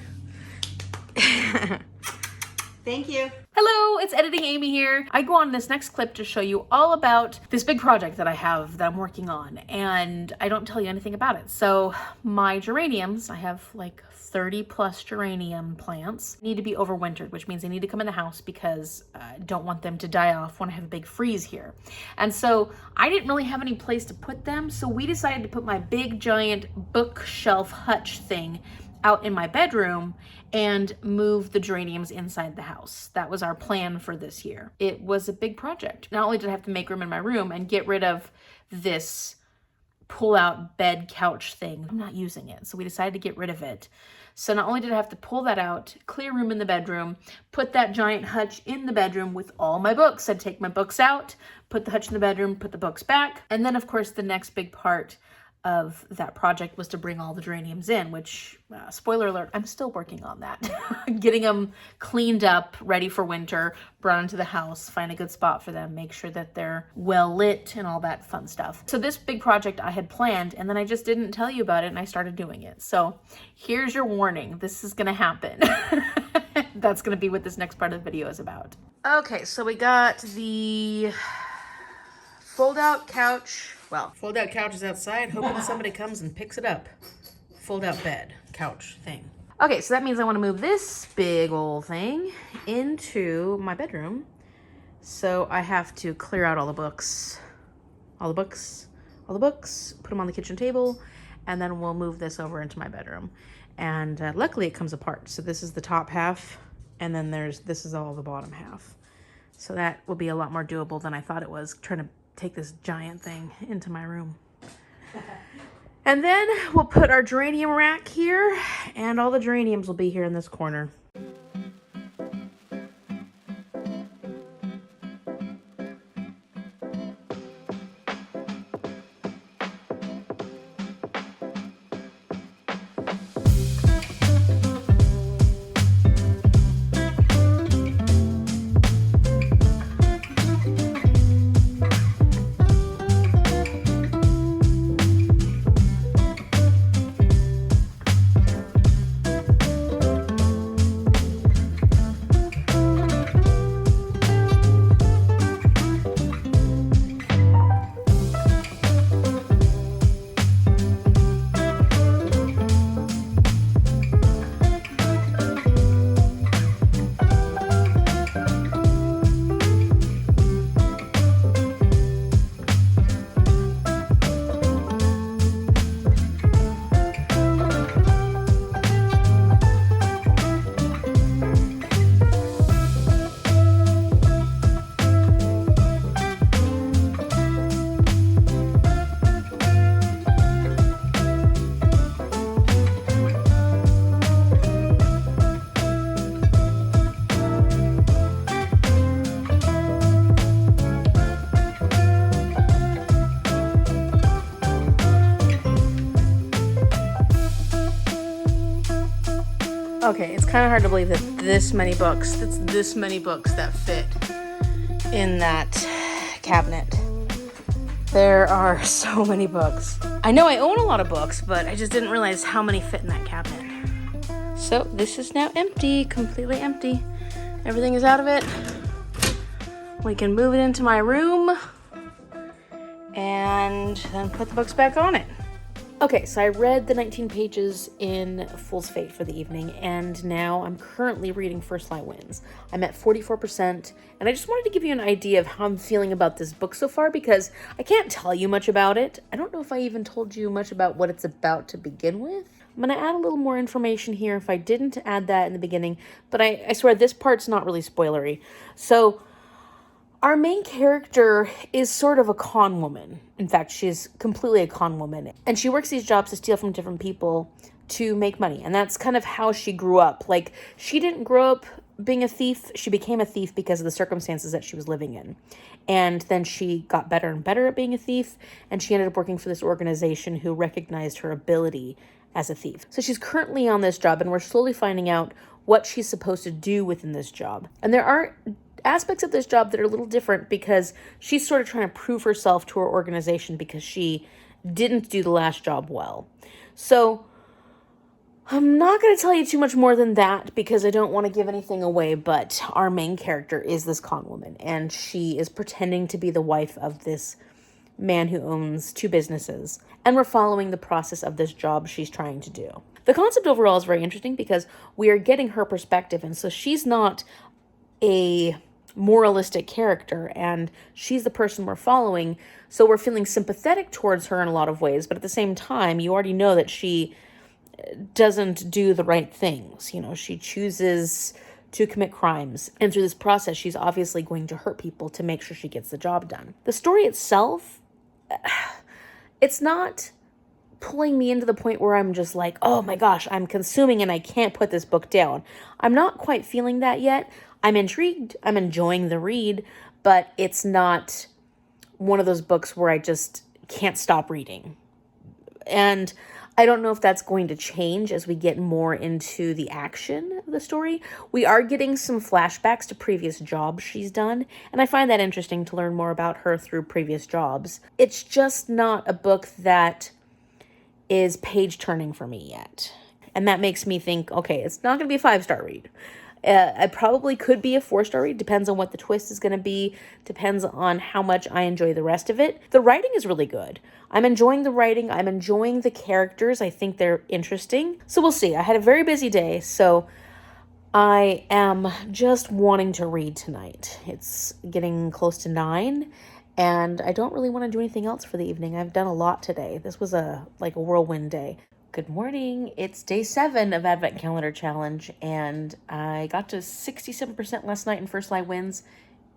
Thank you. Hello, it's Editing Amy here. I go on this next clip to show you all about this big project that I have that I'm working on, and I don't tell you anything about it. So my geraniums, I have like 30 plus geranium plants, need to be overwintered, which means they need to come in the house because I don't want them to die off when I have a big freeze here. And so I didn't really have any place to put them, so we decided to put my big giant bookshelf hutch thing out in my bedroom and move the geraniums inside the house. That was our plan for this year. It was a big project. Not only did I have to make room in my room and get rid of this pull-out bed couch thing, I'm not using it, so we decided to get rid of it. So not only did I have to pull that out, clear room in the bedroom, put that giant hutch in the bedroom with all my books. I'd take my books out, put the hutch in the bedroom, put the books back, and then of course the next big part of that project was to bring all the geraniums in, which, spoiler alert, I'm still working on that. Getting them cleaned up, ready for winter, brought into the house, find a good spot for them, make sure that they're well lit and all that fun stuff. So this big project I had planned, and then I just didn't tell you about it, and I started doing it. So here's your warning. This is gonna happen. That's gonna be what this next part of the video is about. Okay, so we got the fold-out couch. Well, fold-out couch is outside, hoping somebody comes and picks it up. Fold-out bed, couch thing. Okay, so that means I want to move this big old thing into my bedroom. So I have to clear out all the books, put them on the kitchen table, and then we'll move this over into my bedroom. And luckily it comes apart. So this is the top half, and then this is all the bottom half. So that will be a lot more doable than I thought it was, trying to take this giant thing into my room. And then we'll put our geranium rack here, and all the geraniums will be here in this corner. Okay, it's kind of hard to believe that this many books that fit in that cabinet. There are so many books. I know I own a lot of books, but I just didn't realize how many fit in that cabinet. So this is now empty, completely empty. Everything is out of it. We can move it into my room and then put the books back on it. Okay, so I read the 19 pages in Fool's Fate for the evening, and now I'm currently reading First Light Wins. I'm at 44%, and I just wanted to give you an idea of how I'm feeling about this book so far, because I can't tell you much about it. I don't know if I even told you much about what it's about to begin with. I'm going to add a little more information here if I didn't add that in the beginning, but I swear this part's not really spoilery. So our main character is sort of a con woman. In fact, she's completely a con woman. And she works these jobs to steal from different people to make money. And that's kind of how she grew up. Like, she didn't grow up being a thief. She became a thief because of the circumstances that she was living in. And then she got better and better at being a thief. And she ended up working for this organization who recognized her ability as a thief. So she's currently on this job, and we're slowly finding out what she's supposed to do within this job. And there are aspects of this job that are a little different because she's sort of trying to prove herself to her organization because she didn't do the last job well. So I'm not going to tell you too much more than that because I don't want to give anything away, but our main character is this con woman, and she is pretending to be the wife of this man who owns 2 businesses, and we're following the process of this job she's trying to do. The concept overall is very interesting because we are getting her perspective, and so she's not a moralistic character, and she's the person we're following, so we're feeling sympathetic towards her in a lot of ways, but at the same time, you already know that she doesn't do the right things. You know, she chooses to commit crimes, and through this process, she's obviously going to hurt people to make sure she gets the job done. The story itself, it's not pulling me into the point where I'm just like, oh my gosh, I'm consuming and I can't put this book down. I'm not quite feeling that yet. I'm intrigued. I'm enjoying the read, but it's not one of those books where I just can't stop reading. And I don't know if that's going to change as we get more into the action of the story. We are getting some flashbacks to previous jobs she's done, and I find that interesting to learn more about her through previous jobs. It's just not a book that is page-turning for me yet. And that makes me think, okay, it's not going to be a 5-star read. It probably could be a 4-star read. Depends on what the twist is going to be. Depends on how much I enjoy the rest of it. The writing is really good. I'm enjoying the writing. I'm enjoying the characters. I think they're interesting. So we'll see. I had a very busy day, so I am just wanting to read tonight. It's getting close to 9, and I don't really want to do anything else for the evening. I've done a lot today. This was a whirlwind day. Good morning. It's day 7 of Advent Calendar Challenge, and I got to 67% last night in first lie wins,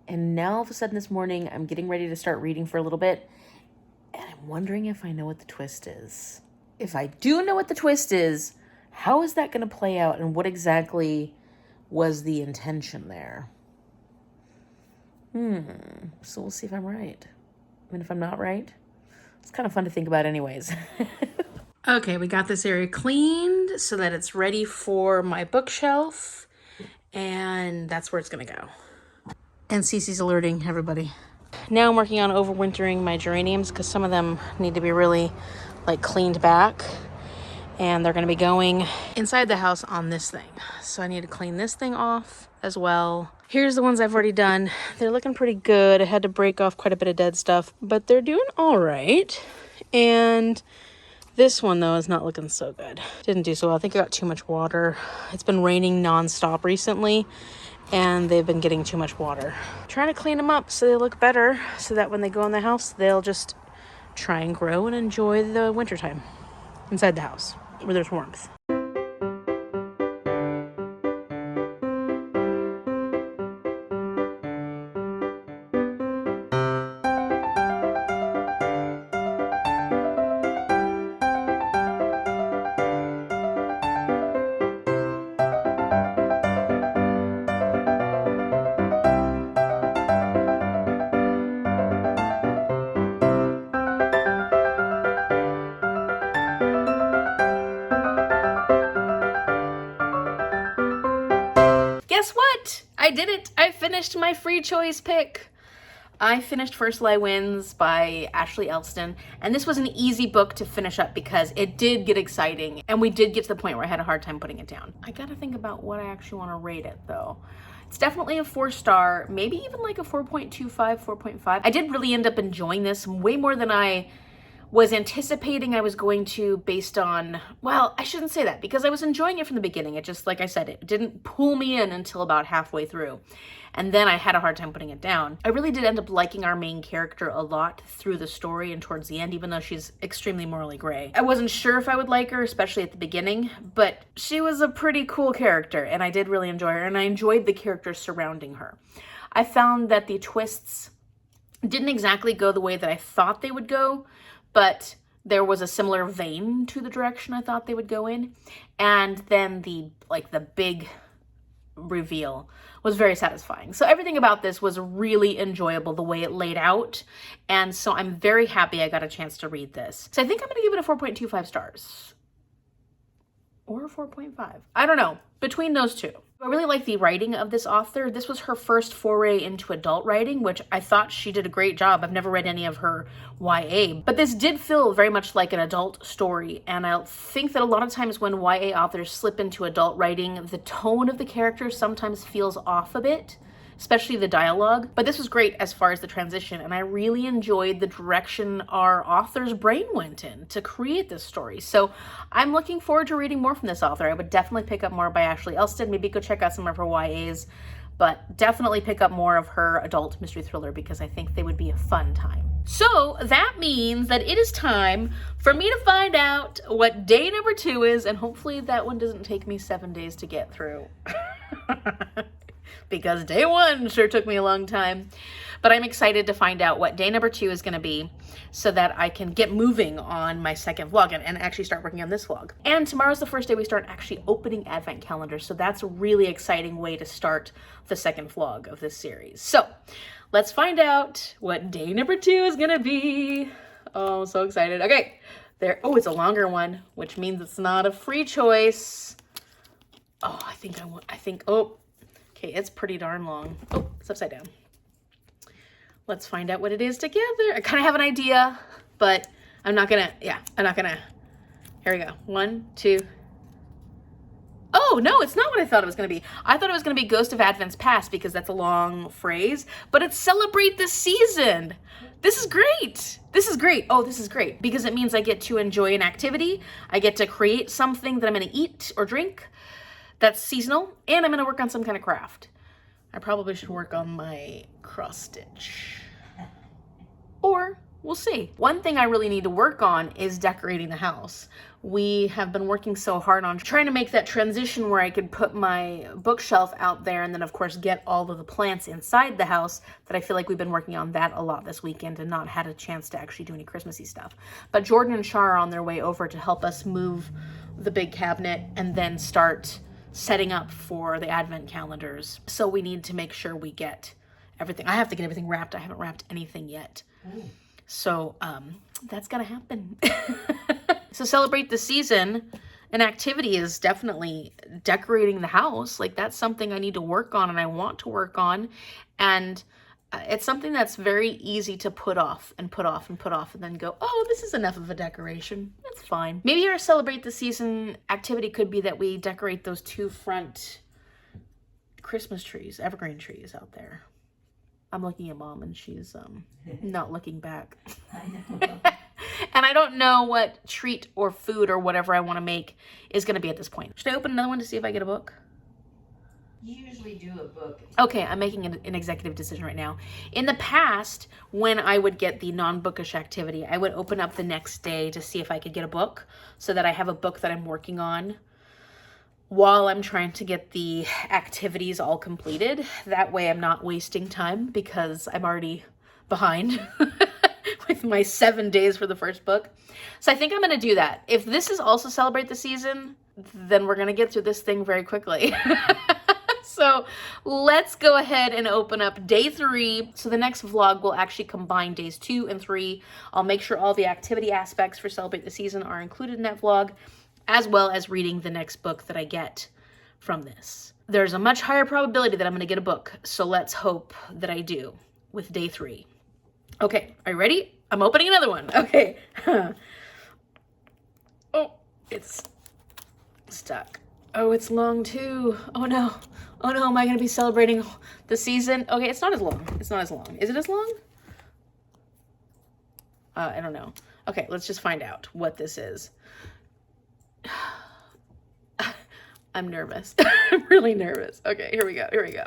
and now all of a sudden this morning I'm getting ready to start reading for a little bit, and I'm wondering if I know what the twist is. If I do know what the twist is, how is that going to play out, and what exactly was the intention there? So we'll see if I'm right. I mean, if I'm not right, it's kind of fun to think about anyways. Okay, we got this area cleaned so that it's ready for my bookshelf, and that's where it's gonna go. And Cece's alerting everybody. Now I'm working on overwintering my geraniums because some of them need to be really cleaned back, and they're gonna be going inside the house on this thing. So I need to clean this thing off as well. Here's the ones I've already done. They're looking pretty good. I had to break off quite a bit of dead stuff, but they're doing all right. And this one, though, is not looking so good. Didn't do so well. I think I got too much water. It's been raining nonstop recently, and they've been getting too much water. Trying to clean them up so they look better, so that when they go in the house, they'll just try and grow and enjoy the wintertime inside the house where there's warmth. Guess what? I did it. I finished my free choice pick. I finished First Lie Wins by Ashley Elston, and this was an easy book to finish up because it did get exciting, and we did get to the point where I had a hard time putting it down. I gotta think about what I actually want to rate it, though. It's definitely a 4-star, maybe even like a 4.25, 4.5. I did really end up enjoying this way more than I was anticipating I was going to, based on, well, I shouldn't say that because I was enjoying it from the beginning. It just, like I said, it didn't pull me in until about halfway through. And then I had a hard time putting it down. I really did end up liking our main character a lot through the story and towards the end, even though she's extremely morally gray. I wasn't sure if I would like her, especially at the beginning, but she was a pretty cool character and I did really enjoy her, and I enjoyed the characters surrounding her. I found that the twists didn't exactly go the way that I thought they would go, but there was a similar vein to the direction I thought they would go in. And then the big reveal was very satisfying. So everything about this was really enjoyable, the way it laid out. And so I'm very happy I got a chance to read this. So I think I'm gonna give it a 4.25 stars. or a 4.5. I don't know. Between those two. I really like the writing of this author. This was her first foray into adult writing, which I thought she did a great job. I've never read any of her YA, but this did feel very much like an adult story. And I think that a lot of times when YA authors slip into adult writing, the tone of the characters sometimes feels off a bit, especially the dialogue. But this was great as far as the transition, and I really enjoyed the direction our author's brain went in to create this story. So I'm looking forward to reading more from this author. I would definitely pick up more by Ashley Elston. Maybe go check out some of her YAs, but definitely pick up more of her adult mystery thriller because I think they would be a fun time. So that means that it is time for me to find out what day number 2 is, and hopefully that one doesn't take me 7 days to get through. Because day 1 sure took me a long time. But I'm excited to find out what day number 2 is going to be so that I can get moving on my second vlog and actually start working on this vlog. And tomorrow's the first day we start actually opening advent calendars. So that's a really exciting way to start the second vlog of this series. So let's find out what day number 2 is going to be. Oh, I'm so excited. Okay. There. Oh, it's a longer one, which means it's not a free choice. Oh, oh. Okay, it's pretty darn long. Oh, it's upside down. Let's find out what it is together. I kind of have an idea, but I'm not gonna, here we go. 1, 2. Oh, no, it's not what I thought it was gonna be. I thought it was gonna be Ghost of Advent's Past because that's a long phrase, but it's Celebrate the Season. This is great. This is great. Oh, this is great because it means I get to enjoy an activity. I get to create something that I'm gonna eat or drink that's seasonal, and I'm gonna work on some kind of craft. I probably should work on my cross stitch. Or we'll see. One thing I really need to work on is decorating the house. We have been working so hard on trying to make that transition where I could put my bookshelf out there and then of course get all of the plants inside the house that I feel like we've been working on that a lot this weekend and not had a chance to actually do any Christmassy stuff. But Jordan and Shar are on their way over to help us move the big cabinet and then start setting up for the advent calendars. So we need to make sure we get everything. I have to get everything wrapped. I haven't wrapped anything yet. Ooh. So that's gonna happen. So Celebrate the Season, an activity is definitely decorating the house. Like that's something I need to work on and I want to work on. And it's something that's very easy to put off and put off and put off and then go, oh, this is enough of a decoration. That's fine. Maybe our Celebrate the Season activity could be that we decorate those 2 front Christmas trees, evergreen trees out there. I'm looking at Mom and she's not looking back. I know. And I don't know what treat or food or whatever I want to make is going to be at this point. Should I open another one to see if I get a book? You usually do a book. Okay, I'm making an executive decision right now. In the past, when I would get the non-bookish activity, I would open up the next day to see if I could get a book so that I have a book that I'm working on while I'm trying to get the activities all completed. That way I'm not wasting time because I'm already behind with my 7 days for the first book. So I think I'm going to do that. If this is also Celebrate the Season, then we're going to get through this thing very quickly. So let's go ahead and open up day 3. So the next vlog will actually combine days 2 and 3. I'll make sure all the activity aspects for Celebrate the Season are included in that vlog, as well as reading the next book that I get from this. There's a much higher probability that I'm going to get a book. So let's hope that I do with day 3. Okay, are you ready? I'm opening another one. Okay. Oh, it's stuck. Oh, it's long too. Oh no. Oh no, am I going to be celebrating the season? Okay, it's not as long. It's not as long. Is it as long? I don't know. Okay, let's just find out what this is. I'm nervous. I'm really nervous. Okay, here we go. Here we go.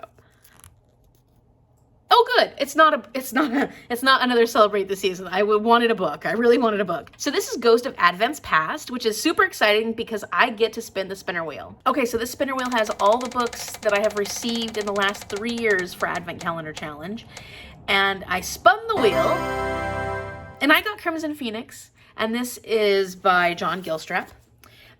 Oh, good. It's not another Celebrate the Season. I wanted a book. I really wanted a book. So this is Ghost of Advent's Past, which is super exciting because I get to spin the spinner wheel. Okay, so this spinner wheel has all the books that I have received in the last 3 years for Advent Calendar Challenge. And I spun the wheel and I got Crimson Phoenix. And this is by John Gilstrap.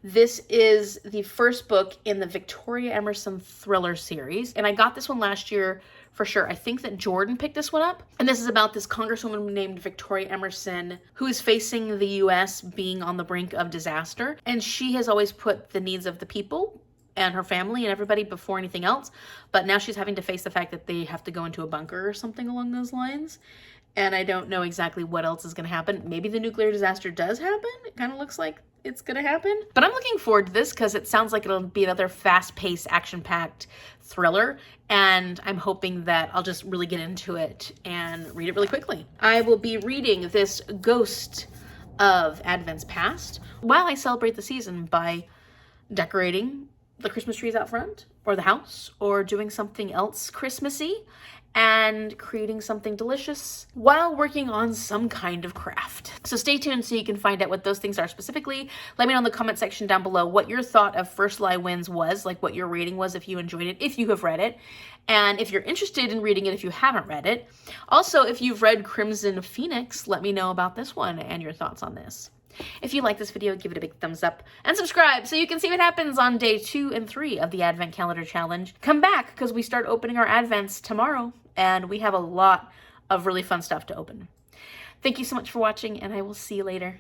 This is the first book in the Victoria Emerson thriller series. And I got this one last year for sure. I think that Jordan picked this one up. And this is about this congresswoman named Victoria Emerson, who is facing the US being on the brink of disaster. And she has always put the needs of the people and her family and everybody before anything else. But now she's having to face the fact that they have to go into a bunker or something along those lines. And I don't know exactly what else is going to happen. Maybe the nuclear disaster does happen. It kind of looks like it's going to happen. But I'm looking forward to this because it sounds like it'll be another fast-paced, action-packed thriller. And I'm hoping that I'll just really get into it and read it really quickly. I will be reading this Ghost of Advent's Past while I celebrate the season by decorating the Christmas trees out front or the house or doing something else Christmassy and creating something delicious while working on some kind of craft. So stay tuned so you can find out what those things are specifically. Let me know in the comment section down below what your thought of First Lie Wins was, like what your rating was if you enjoyed it, if you have read it, and if you're interested in reading it if you haven't read it. Also, if you've read Crimson Phoenix, let me know about this one and your thoughts on this. If you like this video, give it a big thumbs up and subscribe so you can see what happens on day 2 and 3 of the Advent Calendar Challenge. Come back because we start opening our Advents tomorrow and we have a lot of really fun stuff to open. Thank you so much for watching and I will see you later.